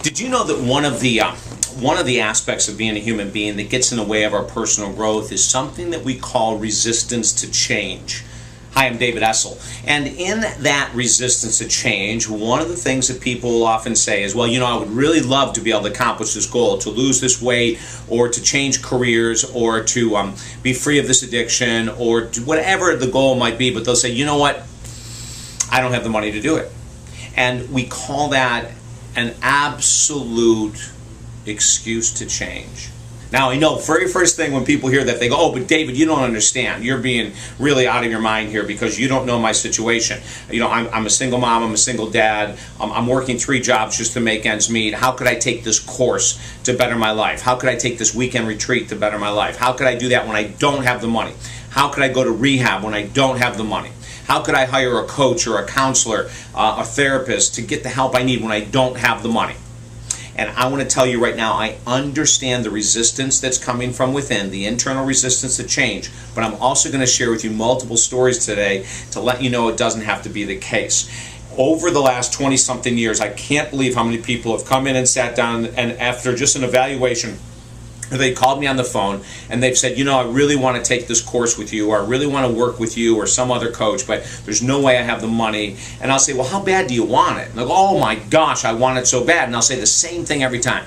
Did you know that one of the aspects of being a human being that gets in the way of our personal growth is something that we call resistance to change? Hi, I'm David Essel. And in that resistance to change, one of the things that people often say is, well, you know, I would really love to be able to accomplish this goal, to lose this weight, or to change careers, or to be free of this addiction, or whatever the goal might be. But they'll say, you know what? I don't have the money to do it. And we call that an absolute excuse to change. Now, I know, very first thing when people hear that, they go, oh, but David, you don't understand. You're being really out of your mind here because you don't know my situation. You know, I'm a single mom, I'm a single dad, I'm working 3 jobs just to make ends meet. How could I take this course to better my life? How could I take this weekend retreat to better my life? How could I do that when I don't have the money? How could I go to rehab when I don't have the money? How could I hire a coach or a counselor, a therapist to get the help I need when I don't have the money? And I want to tell you right now, I understand the resistance that's coming from within, the internal resistance to change, but I'm also going to share with you multiple stories today to let you know it doesn't have to be the case. Over the last 20-something years, I can't believe how many people have come in and sat down, and after just an evaluation, they called me on the phone and they've said, you know, I really want to take this course with you, or I really want to work with you or some other coach, but there's no way I have the money. And I'll say, well, how bad do you want it? And they'll go, oh my gosh, I want it so bad. And I'll say the same thing every time.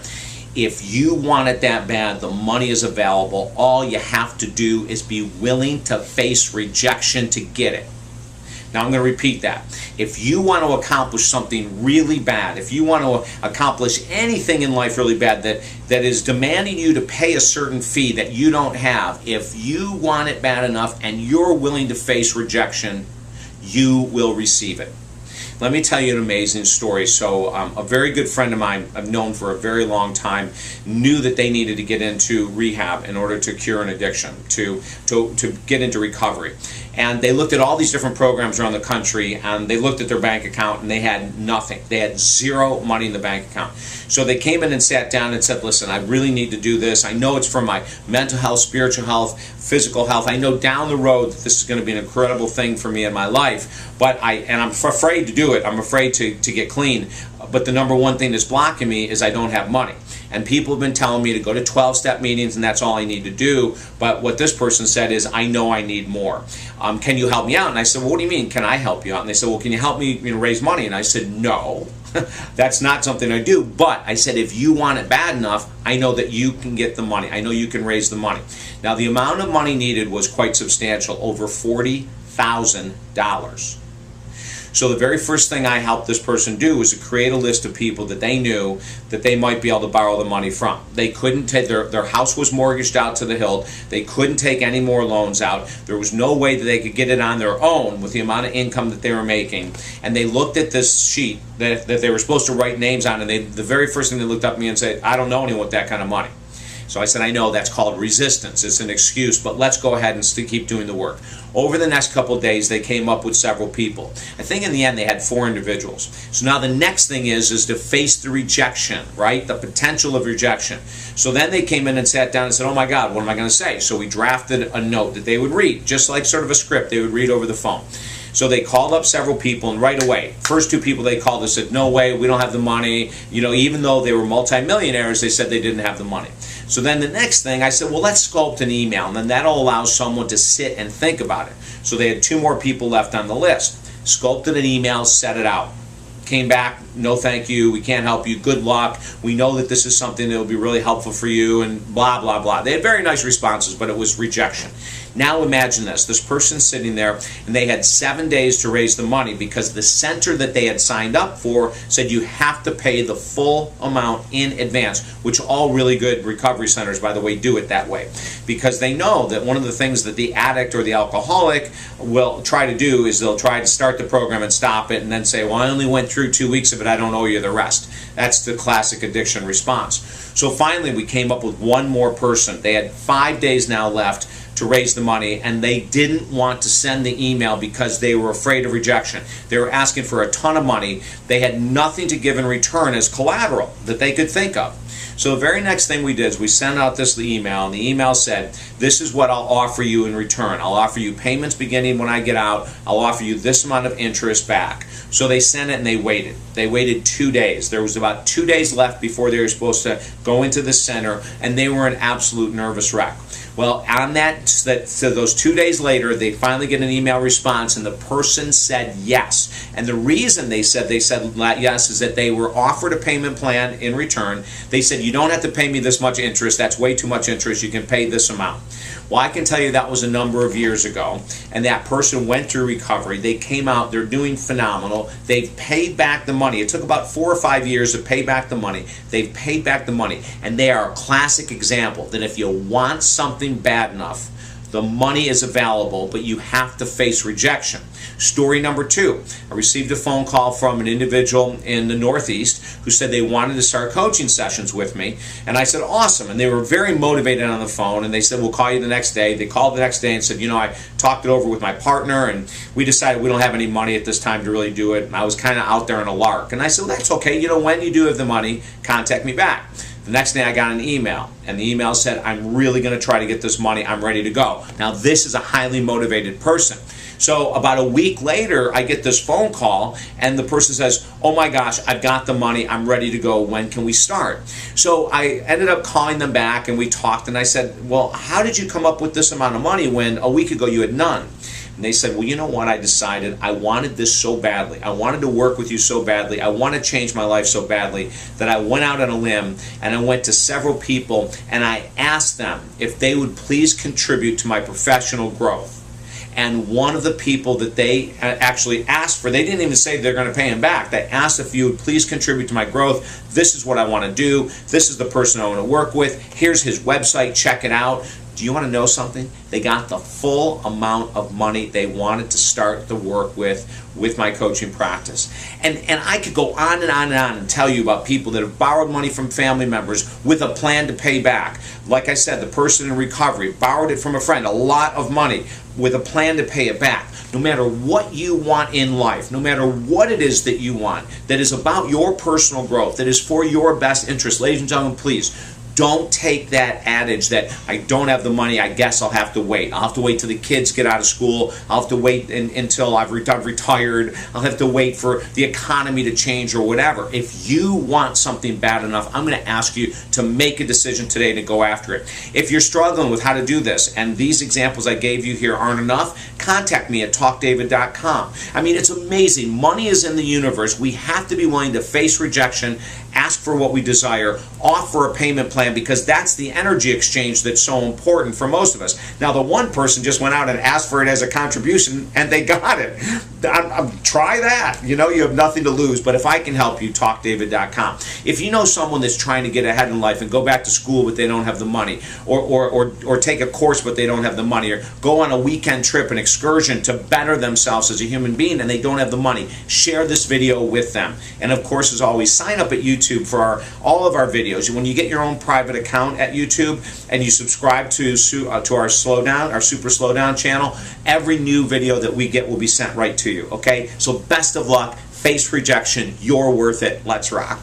If you want it that bad, the money is available. All you have to do is be willing to face rejection to get it. Now I'm going to repeat that. If you want to accomplish something really bad, if you want to accomplish anything in life really bad that is demanding you to pay a certain fee that you don't have, if you want it bad enough and you're willing to face rejection, you will receive it. Let me tell you an amazing story. So a very good friend of mine I've known for a very long time knew that they needed to get into rehab in order to cure an addiction, to get into recovery. And they looked at all these different programs around the country, and they looked at their bank account and they had nothing. They had zero money in the bank account. So they came in and sat down and said, listen, I really need to do this. I know it's for my mental health, spiritual health, physical health. I know down the road that this is going to be an incredible thing for me in my life, but I'm afraid to do it. I'm afraid to get clean. But the number one thing that's blocking me is I don't have money. And people have been telling me to go to 12-step meetings and that's all I need to do. But what this person said is, I know I need more. Can you help me out? And I said, well, what do you mean, can I help you out? And they said, well, can you help me raise money? And I said, no, that's not something I do. But I said, if you want it bad enough, I know that you can get the money. I know you can raise the money. Now, the amount of money needed was quite substantial, over $40,000. So the very first thing I helped this person do was to create a list of people that they knew that they might be able to borrow the money from. They couldn't take, their house was mortgaged out to the hilt. They couldn't take any more loans out. There was no way that they could get it on their own with the amount of income that they were making. And they looked at this sheet that they were supposed to write names on, and the very first thing they looked up at me and said, I don't know anyone with that kind of money. So I said, I know that's called resistance. It's an excuse, but let's go ahead and keep doing the work. Over the next couple of days, they came up with several people. I think in the end, they had 4 individuals. So now the next thing is to face the rejection, right? The potential of rejection. So then they came in and sat down and said, oh my God, what am I going to say? So we drafted a note that they would read, just like sort of a script they would read over the phone. So they called up several people, and right away, first 2 people they called, they said, no way, we don't have the money. You know, even though they were multimillionaires, they said they didn't have the money. So then the next thing, I said, well, let's sculpt an email, and then that'll allow someone to sit and think about it. So they had 2 more people left on the list. Sculpted an email, set it out. Came back, no thank you, we can't help you, good luck, we know that this is something that will be really helpful for you, and blah, blah, blah. They had very nice responses, but it was rejection. Now imagine this person sitting there, and they had 7 days to raise the money because the center that they had signed up for said you have to pay the full amount in advance, which all really good recovery centers, by the way, do it that way. Because they know that one of the things that the addict or the alcoholic will try to do is they'll try to start the program and stop it and then say, well, I only went through 2 weeks of it, I don't owe you the rest. That's the classic addiction response. So finally we came up with 1 more person. They had 5 days now left to raise the money, and they didn't want to send the email because they were afraid of rejection. They were asking for a ton of money. They had nothing to give in return as collateral that they could think of. So the very next thing we did is we sent out this email, and the email said, This is what I'll offer you in return. I'll offer you payments beginning when I get out. I'll offer you this amount of interest back. So they sent it and they waited. They waited 2 days. There was about 2 days left before they were supposed to go into the center, and they were an absolute nervous wreck. Well, on so those 2 days later, they finally get an email response, and the person said yes. And the reason they said yes is that they were offered a payment plan in return. They said, you don't have to pay me this much interest. That's way too much interest. You can pay this amount. Well, I can tell you that was a number of years ago, and that person went through recovery. They came out. They're doing phenomenal. They've paid back the money. It took about 4 or 5 years to pay back the money. They've paid back the money, and they are a classic example that if you want something bad enough, the money is available, but you have to face rejection. Story number 2. I received a phone call from an individual in the Northeast who said they wanted to start coaching sessions with me. And I said, awesome. And they were very motivated on the phone. And they said, we'll call you the next day. They called the next day and said, you know, I talked it over with my partner, and we decided we don't have any money at this time to really do it. And I was kind of out there in a lark. And I said, well, that's okay. You know, when you do have the money, contact me back. The next day I got an email, and the email said, I'm really going to try to get this money. I'm ready to go. Now, this is a highly motivated person. So about a week later, I get this phone call, and the person says, oh my gosh, I've got the money. I'm ready to go. When can we start? So I ended up calling them back, and we talked, and I said, well, how did you come up with this amount of money when a week ago you had none? And they said, well, you know what? I decided I wanted this so badly. I wanted to work with you so badly. I want to change my life so badly that I went out on a limb, and I went to several people, and I asked them if they would please contribute to my professional growth. And one of the people that they actually asked for, they didn't even say they're going to pay him back. They asked if you would please contribute to my growth. This is what I want to do. This is the person I want to work with. Here's his website. Check it out. Do you want to know something? They got the full amount of money they wanted to start the work with my coaching practice. And I could go on and on and on and tell you about people that have borrowed money from family members with a plan to pay back. Like I said, the person in recovery borrowed it from a friend, a lot of money, with a plan to pay it back. No matter what you want in life, no matter what it is that you want, that is about your personal growth, that is for your best interest, ladies and gentlemen, please, don't take that adage that I don't have the money, I guess I'll have to wait. I'll have to wait till the kids get out of school. I'll have to wait until I've retired. I'll have to wait for the economy to change or whatever. If you want something bad enough, I'm going to ask you to make a decision today to go after it. If you're struggling with how to do this, and these examples I gave you here aren't enough, contact me at talkdavid.com. I mean, it's amazing. Money is in the universe. We have to be willing to face rejection, ask for what we desire, offer a payment plan, because that's the energy exchange that's so important for most of us. Now, the one person just went out and asked for it as a contribution, and they got it. Try that. You know, you have nothing to lose. But if I can help you, talkdavid.com. If you know someone that's trying to get ahead in life and go back to school but they don't have the money, or take a course but they don't have the money, or go on a weekend trip, an excursion to better themselves as a human being and they don't have the money, share this video with them. And of course, as always, sign up at YouTube for all of our videos. When you get your own private account at YouTube and you subscribe to our Super Slowdown channel, every new video that we get will be sent right to you. Okay? So best of luck. Face rejection. You're worth it. Let's rock.